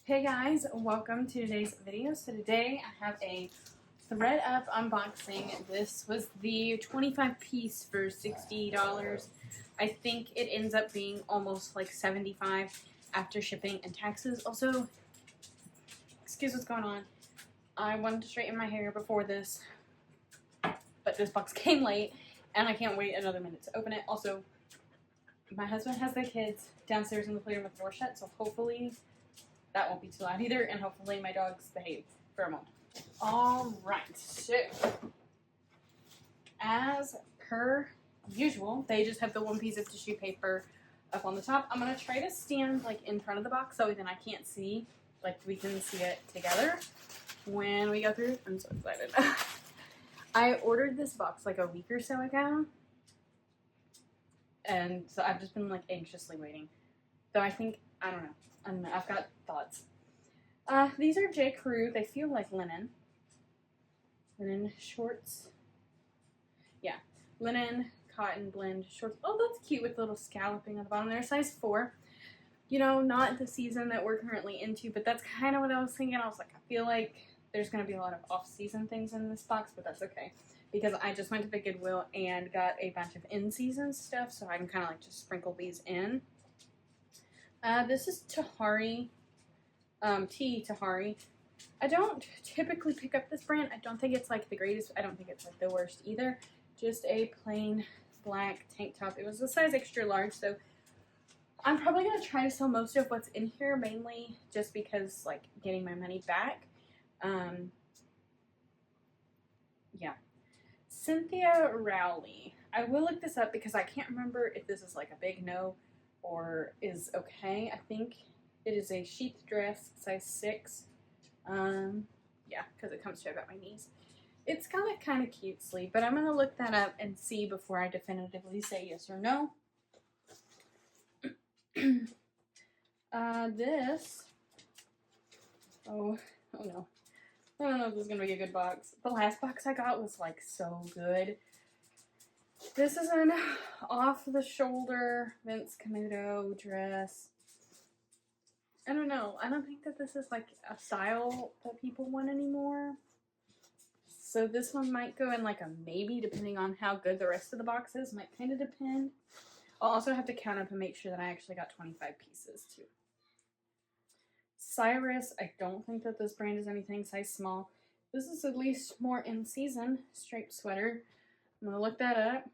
Hey guys, welcome to today's video. So today I have a ThredUp unboxing. This was the 25 piece for $60. I think it ends up being almost like $75 after shipping and taxes. Also, excuse what's going on. I wanted to straighten my hair before this, but this box came late and I can't wait another minute to open it. Also, my husband has the kids downstairs in the playroom with the door shut, so hopefully that won't be too loud either, and hopefully my dogs behave for a moment. Alright, so as per usual, they just have the one piece of tissue paper up on the top. I'm going to try to stand like in front of the box so then I can't see, like we can see it together when we go through. I'm so excited. I ordered this box like a week or so ago, and so I've just been like anxiously waiting. So I think, I don't know, I've got thoughts. These are J. Crew. They feel like linen. Linen shorts. Yeah, linen cotton blend shorts. Oh, that's cute with the little scalloping on the bottom. They're size 4. You know, not the season that we're currently into, but that's kind of what I was thinking. I was like, I feel like there's going to be a lot of off-season things in this box, but that's okay. Because I just went to the Goodwill and got a bunch of in-season stuff, so I can kind of like just sprinkle these in. This is Tahari, Tea Tahari. I don't typically pick up this brand. I don't think it's like the greatest. I don't think it's like the worst either. Just a plain black tank top. It was a size extra large, so I'm probably going to try to sell most of what's in here, mainly just because like getting my money back. Yeah. Cynthia Rowley. I will look this up because I can't remember if this is like a big no or is okay. I think it is a sheath dress, size 6. Yeah, because it comes to about my knees. It's kind of cute sleeve, but I'm going to look that up and see before I definitively say yes or no. This, oh no. I don't know if this is going to be a good box. The last box I got was like so good. This is an off-the-shoulder Vince Camuto dress. I don't know. I don't think that this is like a style that people want anymore. So this one might go in like a maybe, depending on how good the rest of the box is. Might kind of depend. I'll also have to count up and make sure that I actually got 25 pieces too. Cyrus, I don't think that this brand is anything size small. This is at least more in season. Striped sweater. I'm going to look that up.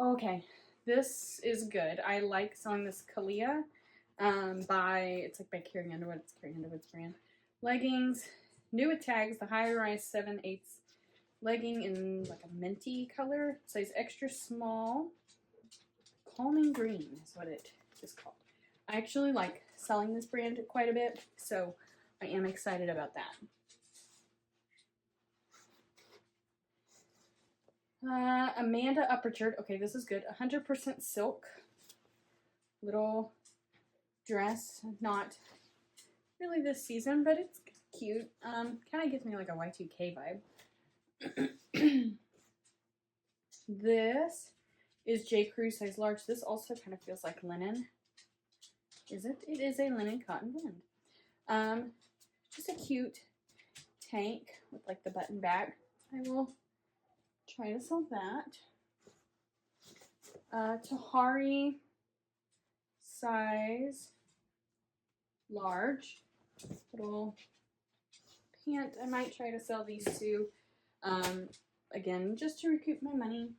Okay, this is good. I like selling this Kalia it's like by Carrie Underwood. It's Carrie Underwood's brand. Leggings, new with tags, the high-rise 7/8 legging in like a minty color, size extra small. Calming Green is what it is called. I actually like selling this brand quite a bit, so I am excited about that. Amanda Upperchurch. Okay, this is good. 100% silk. Little dress. Not really this season, but it's cute. Kind of gives me like a Y2K vibe. This is J. Crew size large. This also kind of feels like linen. Is it? It is a linen cotton blend. Just a cute tank with like the button back. I will try to sell that. Tahari size large. Little pant. I might try to sell these two. Again, just to recoup my money.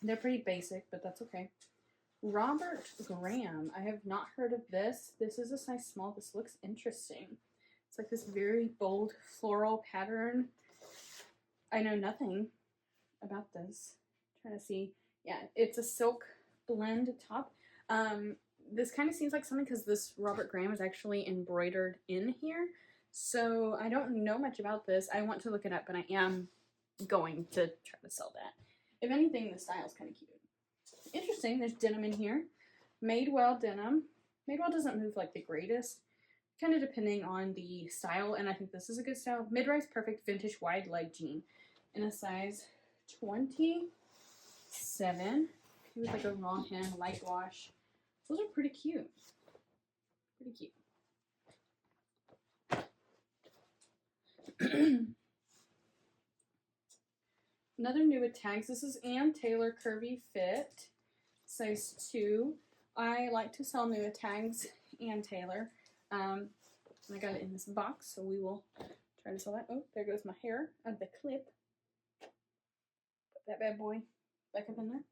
They're pretty basic, but that's okay. Robert Graham. I have not heard of this. This is a size small. This looks interesting. It's like this very bold floral pattern. I know nothing about this. I'm trying to see. Yeah, it's a silk blend top. This kind of seems like something because this Robert Graham is actually embroidered in here. So I don't know much about this. I want to look it up, but I am going to try to sell that. If anything, the style is kind of cute. Interesting. There's denim in here. Madewell denim. Madewell doesn't move like the greatest. Kind of depending on the style, and I think this is a good style. Mid-rise perfect vintage wide leg jean in a size 27. With like a raw hem light wash Those are pretty cute. Pretty cute. Another new with tags. This is Ann Taylor Curvy Fit, size 2. I like to sell new tags, Ann Taylor. I got it in this box, so we will try to sell that. Oh, there goes my hair of the clip. Put that bad boy back up in there.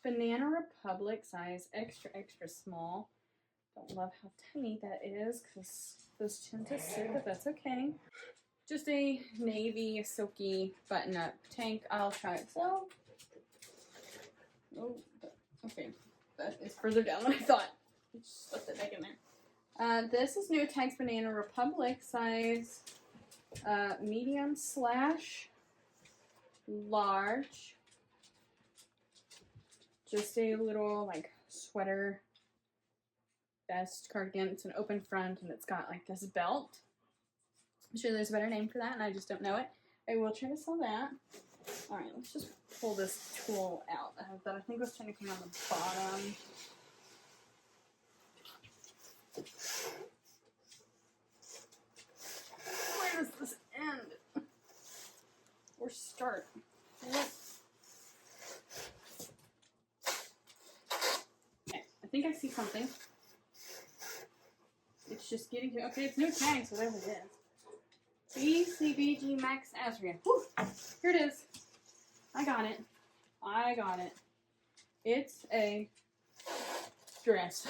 Banana Republic, size extra, extra small. Don't love how tiny that is because those tend to sit, but that's okay. Just a navy silky button-up tank. I'll try it. So, oh, okay, that is further down than I thought. Just stuffed it back in there. This is New Tags Banana Republic, size medium / large. Just a little like sweater vest cardigan. It's an open front and it's got like this belt. I'm sure there's a better name for that and I just don't know it. I will try to sell that. Alright, let's just pull this tool out that I think was technically on the bottom. Where does this end? Or start? What? Okay, I think I see something. It's just getting to, okay, it's new tags, whatever it is. BCBG Max Azria. Whew, here it is. I got it. I got it. It's a dress.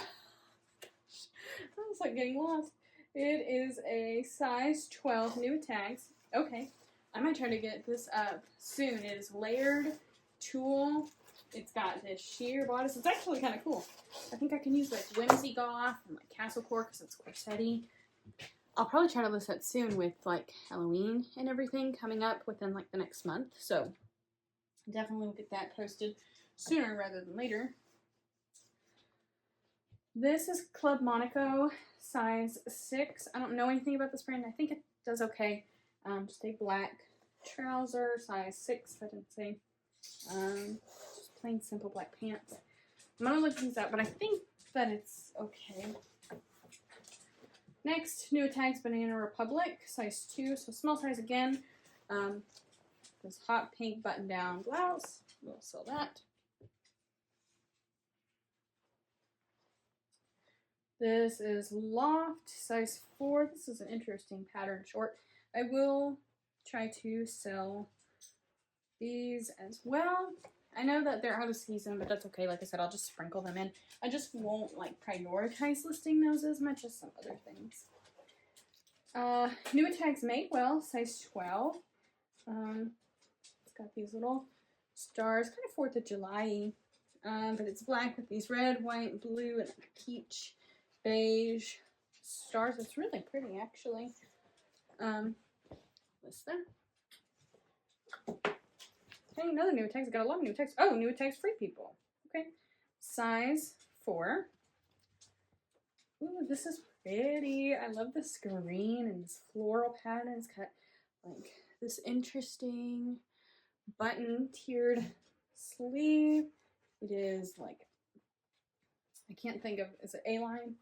I was like getting lost. It is a size 12 new tags. Okay, I might try to get this up soon. It is layered tulle. It's got this sheer bodice. It's actually kind of cool. I think I can use like Whimsy Goth and like Castlecore because it's corsetti. I'll probably try to list that soon with like Halloween and everything coming up within like the next month. So definitely will get that posted sooner rather than later. This is Club Monaco, size 6. I don't know anything about this brand. I think it does okay. Just a black trouser, size 6. I didn't say. Just plain simple black pants. I'm gonna look these up, but I think that it's okay. Next, New Tags Banana Republic, size 2, so small size again. This hot pink button-down blouse. We'll sell that. This is Loft, size 4. This is an interesting pattern short. I will try to sell these as well. I know that they're out of season, but that's okay. Like I said, I'll just sprinkle them in. I just won't like prioritize listing those as much as some other things. New Tags Madewell, size 12. It's got these little stars, kind of 4th of July, but it's black with these red, white, blue, and peach, beige stars. It's really pretty, actually. What's there? Okay, another New Tags. I got a lot of New Tags. Oh, New Tags Free People. Okay, size 4. Ooh, this is pretty. I love this green and this floral pattern. It's got like this interesting button tiered sleeve. It is like, I can't think of, is it A-line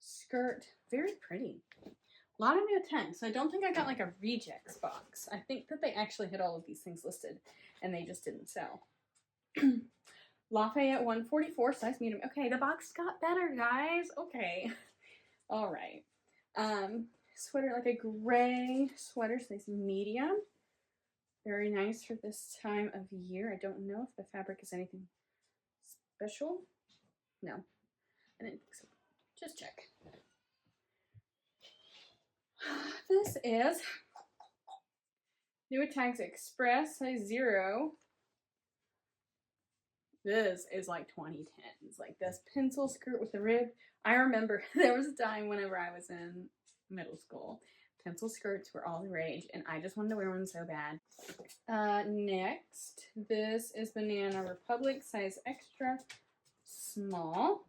skirt? Very pretty. A lot of new tags. So I don't think I got like a rejects box. I think that they actually had all of these things listed and they just didn't sell. Lafayette 144, size medium. Okay, the box got better, guys. Okay. All right. Sweater, like a gray sweater, size medium. Very nice for this time of year. I don't know if the fabric is anything special. No, I didn't think so. Just check. This is New Tags Express, size 0. This is like 2010s, like this pencil skirt with the rib. I remember there was a time whenever I was in middle school, pencil skirts were all the rage, and I just wanted to wear one so bad. Next, this is Banana Republic, size extra small.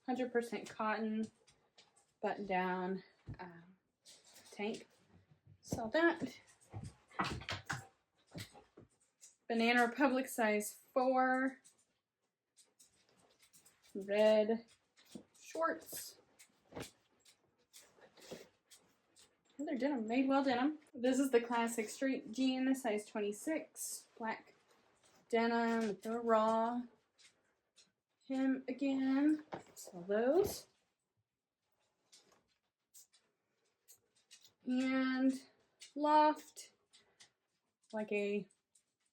100% cotton, button down tank. So that. Banana Republic size 4. Red shorts. They're denim, Madewell denim. This is the classic straight jean, size 26. Black denim with the raw hem again. So those. And loft, like a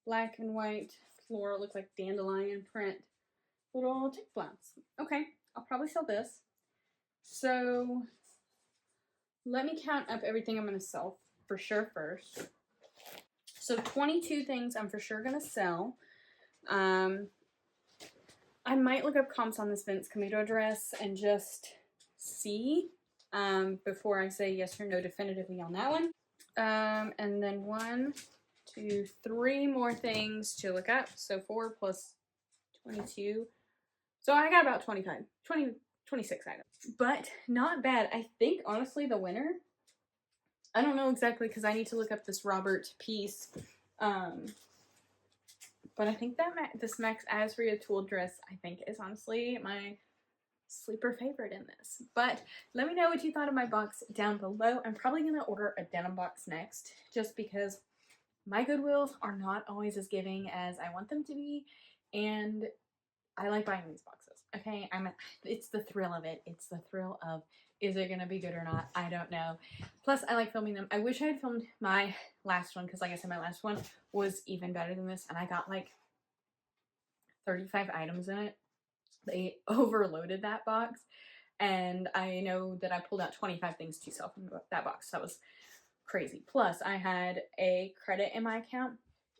black and white floral, looks like dandelion print. Little tick blouse. Okay, I'll probably sell this. So let me count up everything I'm going to sell for sure first. So 22 things I'm for sure going to sell. I might look up comps on this Vince Camuto dress and just see before I say yes or no definitively on that one. And then 1, 2, 3 more things to look up. So 4 plus 22. So I got about 26 items. But not bad. I think, honestly, the winner, I don't know exactly because I need to look up this Robert piece. But I think that this Max Azria tulle dress, I think, is honestly my sleeper favorite in this. But let me know what you thought of my box down below. I'm probably going to order a denim box next, just because my Goodwills are not always as giving as I want them to be, and I like buying these boxes. Okay, it's the thrill of it. It's the thrill of, is it going to be good or not? I don't know. Plus, I like filming them. I wish I had filmed my last one, because like I said, my last one was even better than this, and I got like 35 items in it. They overloaded that box, and I know that I pulled out 25 things to sell from that box. That was crazy. Plus, I had a credit in my account.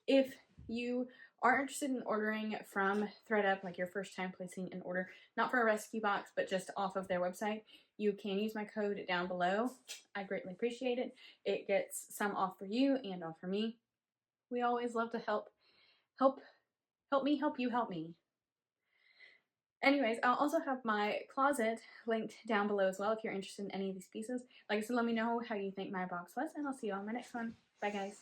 If you are interested in ordering from ThredUp, like your first time placing an order, not for a rescue box, but just off of their website, you can use my code down below. I greatly appreciate it. It gets some off for you and off for me. We always love to help me help you help me. Anyways, I'll also have my closet linked down below as well if you're interested in any of these pieces. Like I said, let me know how you think my box was, and I'll see you on my next one. Bye, guys.